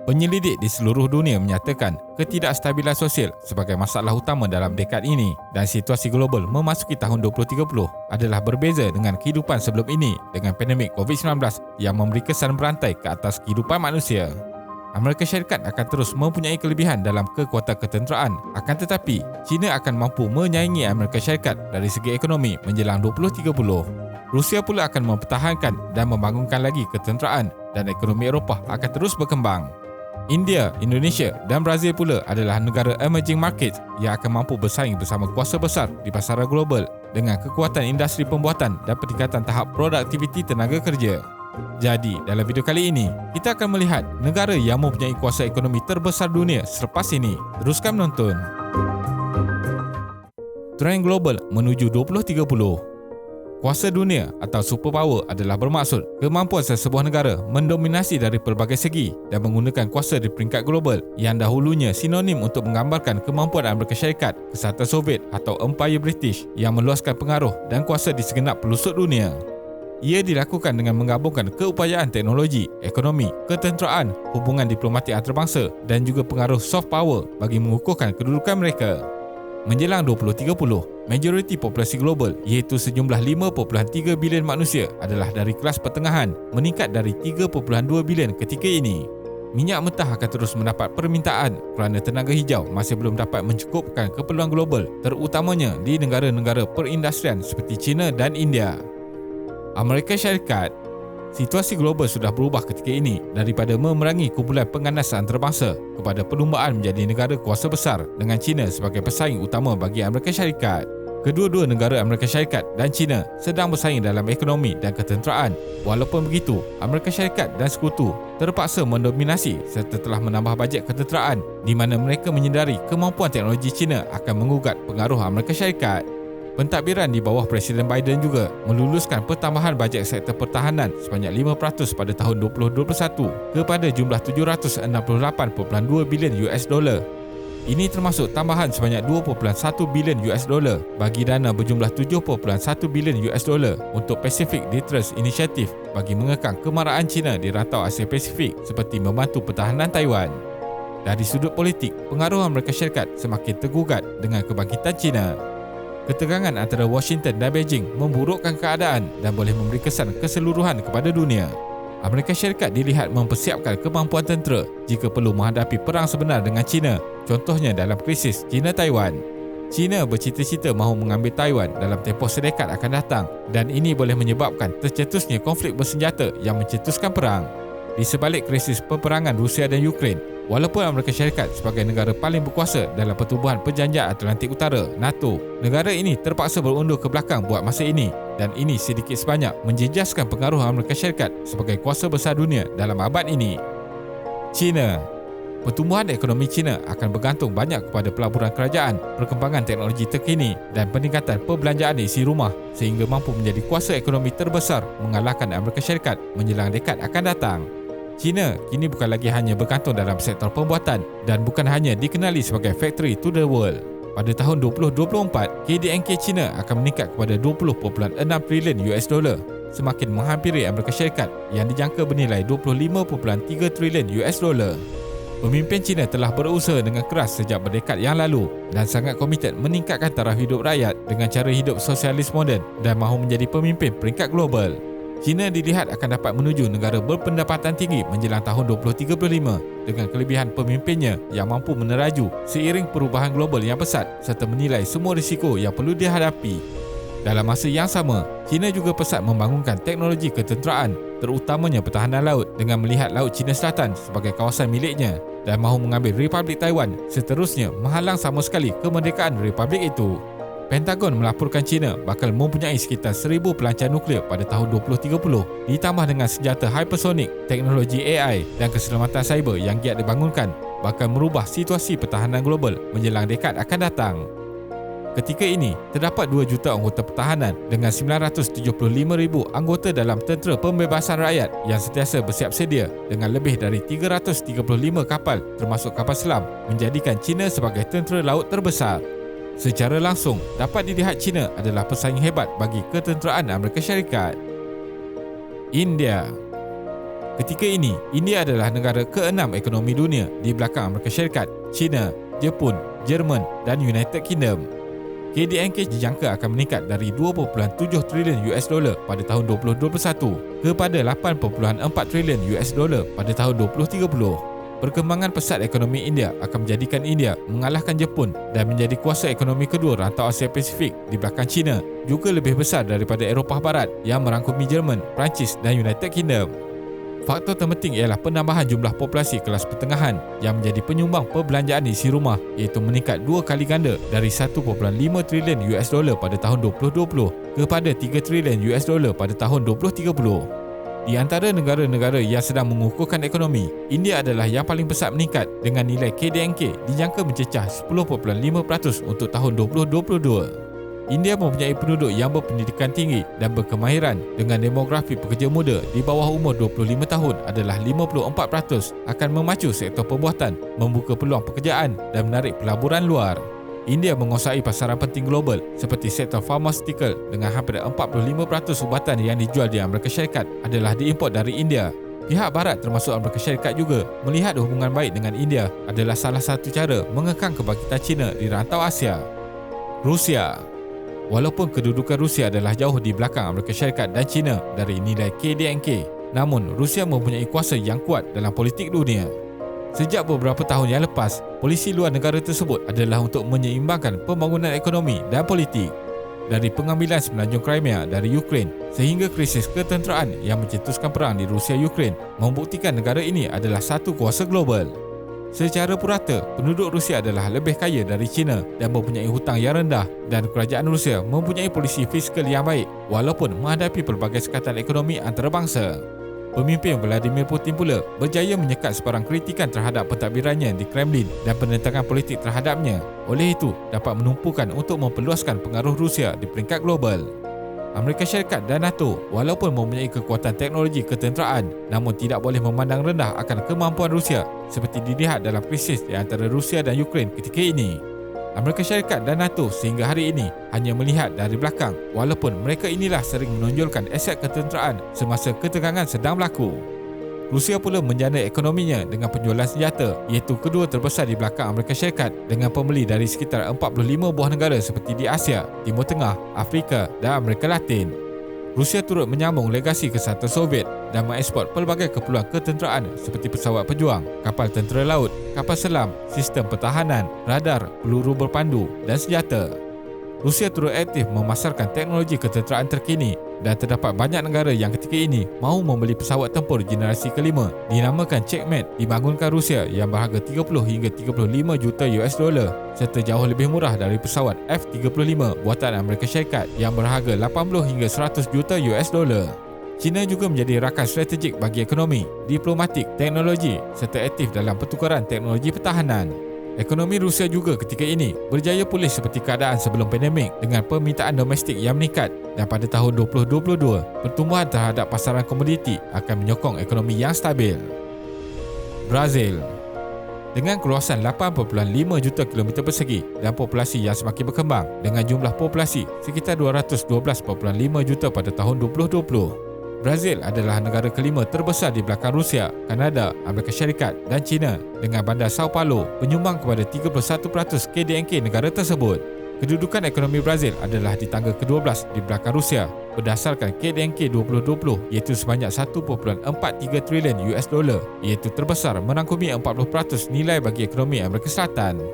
Penyelidik di seluruh dunia menyatakan ketidakstabilan sosial sebagai masalah utama dalam dekad ini dan situasi global memasuki tahun 2030 adalah berbeza dengan kehidupan sebelum ini dengan pandemik COVID-19 yang memberi kesan berantai ke atas kehidupan manusia. Amerika Syarikat akan terus mempunyai kelebihan dalam kekuatan ketenteraan, akan tetapi China akan mampu menyaingi Amerika Syarikat dari segi ekonomi menjelang 2030. Rusia pula akan mempertahankan dan membangunkan lagi ketenteraan dan ekonomi Eropah akan terus berkembang. India, Indonesia dan Brazil pula adalah negara emerging markets yang akan mampu bersaing bersama kuasa besar di pasaran global dengan kekuatan industri pembuatan dan peningkatan tahap produktiviti tenaga kerja. Jadi, dalam video kali ini, kita akan melihat negara yang mempunyai kuasa ekonomi terbesar dunia selepas ini. Teruskan menonton. Trend global menuju 2030. Kuasa dunia atau superpower adalah bermaksud kemampuan sesebuah negara mendominasi dari pelbagai segi dan menggunakan kuasa di peringkat global yang dahulunya sinonim untuk menggambarkan kemampuan Amerika Syarikat, Kesatuan Soviet atau Empire British yang meluaskan pengaruh dan kuasa di segenap pelosok dunia. Ia dilakukan dengan menggabungkan keupayaan teknologi, ekonomi, ketenteraan, hubungan diplomatik antarabangsa dan juga pengaruh soft power bagi mengukuhkan kedudukan mereka. Menjelang 2030, majoriti populasi global iaitu sejumlah 5.3 bilion manusia adalah dari kelas pertengahan, meningkat dari 3.2 bilion ketika ini. Minyak mentah akan terus mendapat permintaan kerana tenaga hijau masih belum dapat mencukupkan keperluan global, terutamanya di negara-negara perindustrian seperti China dan India. Amerika Syarikat. Situasi global sudah berubah ketika ini daripada memerangi kumpulan pengganas antarabangsa kepada perlumbaan menjadi negara kuasa besar dengan China sebagai pesaing utama bagi Amerika Syarikat. Kedua-dua negara Amerika Syarikat dan China sedang bersaing dalam ekonomi dan ketenteraan. Walaupun begitu, Amerika Syarikat dan sekutu terpaksa mendominasi serta telah menambah bajet ketenteraan di mana mereka menyedari kemampuan teknologi China akan mengugat pengaruh Amerika Syarikat. Pentadbiran di bawah Presiden Biden juga meluluskan pertambahan bajet sektor pertahanan sebanyak 5% pada tahun 2021 kepada jumlah 768.2 bilion US dollar. Ini termasuk tambahan sebanyak 2.1 bilion US dollar bagi dana berjumlah 7.1 bilion US dollar untuk Pacific Deterrence Initiative bagi mengekang kemarahan China di rantau Asia Pasifik seperti membantu pertahanan Taiwan. Dari sudut politik, pengaruh Amerika Syarikat semakin tergugat dengan kebangkitan China. Ketegangan antara Washington dan Beijing memburukkan keadaan dan boleh memberi kesan keseluruhan kepada dunia. Amerika Syarikat dilihat mempersiapkan kemampuan tentera jika perlu menghadapi perang sebenar dengan China, contohnya dalam krisis China-Taiwan. China bercita-cita mahu mengambil Taiwan dalam tempoh sedekad akan datang dan ini boleh menyebabkan tercetusnya konflik bersenjata yang mencetuskan perang. Di sebalik krisis peperangan Rusia dan Ukraine, walaupun Amerika Syarikat sebagai negara paling berkuasa dalam pertubuhan Perjanjian Atlantik Utara (NATO), negara ini terpaksa berundur ke belakang buat masa ini dan ini sedikit sebanyak menjejaskan pengaruh Amerika Syarikat sebagai kuasa besar dunia dalam abad ini. China. Pertumbuhan ekonomi China akan bergantung banyak kepada pelaburan kerajaan, perkembangan teknologi terkini dan peningkatan perbelanjaan isi rumah sehingga mampu menjadi kuasa ekonomi terbesar mengalahkan Amerika Syarikat menjelang dekad akan datang. China kini bukan lagi hanya bergantung dalam sektor pembuatan dan bukan hanya dikenali sebagai factory to the world. Pada tahun 2024, KDNK China akan meningkat kepada 20.6 trilion US dollar, semakin menghampiri Amerika Syarikat yang dijangka bernilai 25.3 trilion US dollar. Pemimpin China telah berusaha dengan keras sejak berdekad yang lalu dan sangat komited meningkatkan taraf hidup rakyat dengan cara hidup sosialis moden dan mahu menjadi pemimpin peringkat global. China dilihat akan dapat menuju negara berpendapatan tinggi menjelang tahun 2035 dengan kelebihan pemimpinnya yang mampu meneraju seiring perubahan global yang pesat serta menilai semua risiko yang perlu dihadapi. Dalam masa yang sama, China juga pesat membangunkan teknologi ketenteraan terutamanya pertahanan laut dengan melihat Laut China Selatan sebagai kawasan miliknya dan mahu mengambil Republik Taiwan seterusnya menghalang sama sekali kemerdekaan Republik itu. Pentagon melaporkan China bakal mempunyai sekitar 1,000 pelancar nuklear pada tahun 2030 ditambah dengan senjata hypersonic, teknologi AI dan keselamatan cyber yang giat dibangunkan bakal merubah situasi pertahanan global menjelang dekad akan datang. Ketika ini, terdapat 2 juta anggota pertahanan dengan 975,000 anggota dalam Tentera Pembebasan Rakyat yang sentiasa bersiap sedia dengan lebih dari 335 kapal termasuk kapal selam menjadikan China sebagai tentera laut terbesar. Secara langsung, dapat dilihat China adalah pesaing hebat bagi ketenteraan Amerika Syarikat. India. Ketika ini, India adalah negara ke-6 ekonomi dunia di belakang Amerika Syarikat, China, Jepun, Jerman dan United Kingdom. KDNK dijangka akan meningkat dari 2.7 trilion US dollar pada tahun 2021 kepada 8.4 trilion US dollar pada tahun 2030. Perkembangan pesat ekonomi India akan menjadikan India mengalahkan Jepun dan menjadi kuasa ekonomi kedua rantau Asia Pasifik di belakang China, juga lebih besar daripada Eropah Barat yang merangkumi Jerman, Perancis dan United Kingdom. Faktor terpenting ialah penambahan jumlah populasi kelas pertengahan yang menjadi penyumbang perbelanjaan isi rumah, iaitu meningkat 2 kali ganda dari 1.5 trilion US dollar pada tahun 2020 kepada 3 trilion US dollar pada tahun 2030. Di antara negara-negara yang sedang mengukuhkan ekonomi, India adalah yang paling besar meningkat dengan nilai KDNK dijangka mencecah 10.5% untuk tahun 2022. India mempunyai penduduk yang berpendidikan tinggi dan berkemahiran dengan demografi pekerja muda di bawah umur 25 tahun adalah 54%, akan memacu sektor perbuatan, membuka peluang pekerjaan dan menarik pelaburan luar. India menguasai pasaran penting global seperti sektor pharmaceutical dengan hampir 45% ubatan yang dijual di Amerika Syarikat adalah diimport dari India. Pihak Barat termasuk Amerika Syarikat juga melihat hubungan baik dengan India adalah salah satu cara mengekang kebangkitan China di rantau Asia. Rusia. Walaupun kedudukan Rusia adalah jauh di belakang Amerika Syarikat dan China dari nilai KDNK, namun Rusia mempunyai kuasa yang kuat dalam politik dunia. Sejak beberapa tahun yang lepas, polisi luar negara tersebut adalah untuk menyeimbangkan pembangunan ekonomi dan politik. Dari pengambilan semenanjung Crimea dari Ukraine sehingga krisis ketenteraan yang mencetuskan perang di Rusia-Ukraine membuktikan negara ini adalah satu kuasa global. Secara purata, penduduk Rusia adalah lebih kaya dari China dan mempunyai hutang yang rendah, dan kerajaan Rusia mempunyai polisi fiskal yang baik walaupun menghadapi pelbagai sekatan ekonomi antarabangsa. Pemimpin Vladimir Putin pula berjaya menyekat sebarang kritikan terhadap pentadbirannya di Kremlin dan penentangan politik terhadapnya. Oleh itu, dapat menumpukan untuk memperluaskan pengaruh Rusia di peringkat global. Amerika Syarikat dan NATO walaupun mempunyai kekuatan teknologi ketenteraan, namun tidak boleh memandang rendah akan kemampuan Rusia seperti dilihat dalam krisis di antara Rusia dan Ukraine ketika ini. Amerika Syarikat dan NATO sehingga hari ini hanya melihat dari belakang walaupun mereka inilah sering menonjolkan aset ketenteraan semasa ketegangan sedang berlaku. Rusia pula menjana ekonominya dengan penjualan senjata, iaitu kedua terbesar di belakang Amerika Syarikat dengan pembeli dari sekitar 45 buah negara seperti di Asia, Timur Tengah, Afrika dan Amerika Latin. Rusia turut menyambung legasi kesatuan Soviet dan mengeksport pelbagai keperluan ketenteraan seperti pesawat pejuang, kapal tentera laut, kapal selam, sistem pertahanan, radar, peluru berpandu dan senjata. Rusia turut aktif memasarkan teknologi ketenteraan terkini dan terdapat banyak negara yang ketika ini mahu membeli pesawat tempur generasi kelima dinamakan Checkmate dibangunkan Rusia yang berharga 30 hingga 35 juta US dollar serta jauh lebih murah dari pesawat F-35 buatan Amerika Syarikat yang berharga 80 hingga 100 juta US dollar. China juga menjadi rakan strategik bagi ekonomi, diplomatik, teknologi serta aktif dalam pertukaran teknologi pertahanan. Ekonomi Rusia juga ketika ini berjaya pulih seperti keadaan sebelum pandemik dengan permintaan domestik yang meningkat, dan pada tahun 2022, pertumbuhan terhadap pasaran komoditi akan menyokong ekonomi yang stabil. Brazil. Dengan keluasan 8.5 juta kilometer persegi dan populasi yang semakin berkembang dengan jumlah populasi sekitar 212.5 juta pada tahun 2020, Brazil adalah negara kelima terbesar di belakang Rusia, Kanada, Amerika Syarikat dan China dengan bandar Sao Paulo penyumbang kepada 31% KDNK negara tersebut. Kedudukan ekonomi Brazil adalah di tangga ke-12 di belakang Rusia berdasarkan KDNK 2020 iaitu sebanyak 1.43 trilion US dollar, iaitu terbesar merangkumi 40% nilai bagi ekonomi Amerika Selatan.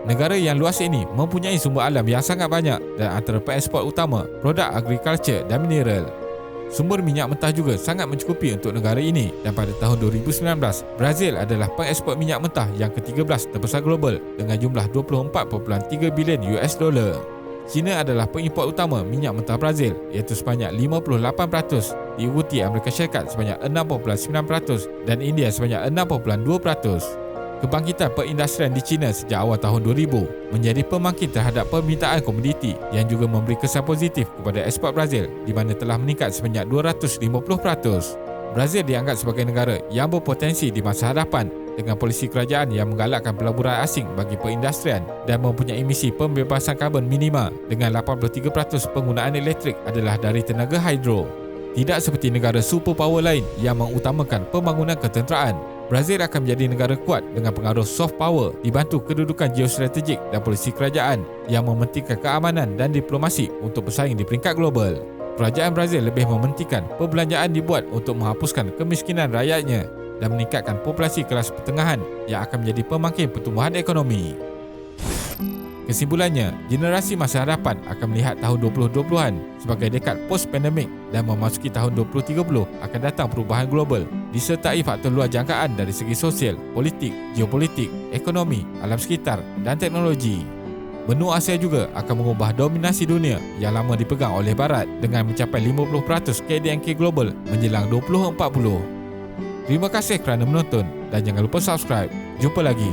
Negara yang luas ini mempunyai sumber alam yang sangat banyak dan antara pengeksport utama produk agriculture dan mineral. Sumber minyak mentah juga sangat mencukupi untuk negara ini, dan pada tahun 2019, Brazil adalah pengeksport minyak mentah yang ke-13 terbesar global dengan jumlah 24.3 bilion US dollar. China adalah pengimport utama minyak mentah Brazil iaitu sebanyak 58%, diikuti Amerika Syarikat sebanyak 6.9% dan India sebanyak 6.2%. Kebangkitan perindustrian di China sejak awal tahun 2000 menjadi pemangkin terhadap permintaan komoditi yang juga memberi kesan positif kepada ekspor Brazil di mana telah meningkat sebanyak 250%. Brazil dianggap sebagai negara yang berpotensi di masa hadapan dengan polisi kerajaan yang menggalakkan pelaburan asing bagi perindustrian dan mempunyai emisi pembebasan karbon minima dengan 83% penggunaan elektrik adalah dari tenaga hidro. Tidak seperti negara superpower lain yang mengutamakan pembangunan ketenteraan, Brazil akan menjadi negara kuat dengan pengaruh soft power dibantu kedudukan geostrategik dan polisi kerajaan yang mementingkan keamanan dan diplomasi untuk bersaing di peringkat global. Kerajaan Brazil lebih mementingkan perbelanjaan dibuat untuk menghapuskan kemiskinan rakyatnya dan meningkatkan populasi kelas pertengahan yang akan menjadi pemangkin pertumbuhan ekonomi. Kesimpulannya, generasi masa hadapan akan melihat tahun 2020-an sebagai dekad post-pandemik dan memasuki tahun 2030 akan datang perubahan global disertai faktor luar jangkaan dari segi sosial, politik, geopolitik, ekonomi, alam sekitar dan teknologi. Benua Asia juga akan mengubah dominasi dunia yang lama dipegang oleh Barat dengan mencapai 50% KDNK global menjelang 2040. Terima kasih kerana menonton dan jangan lupa subscribe. Jumpa lagi.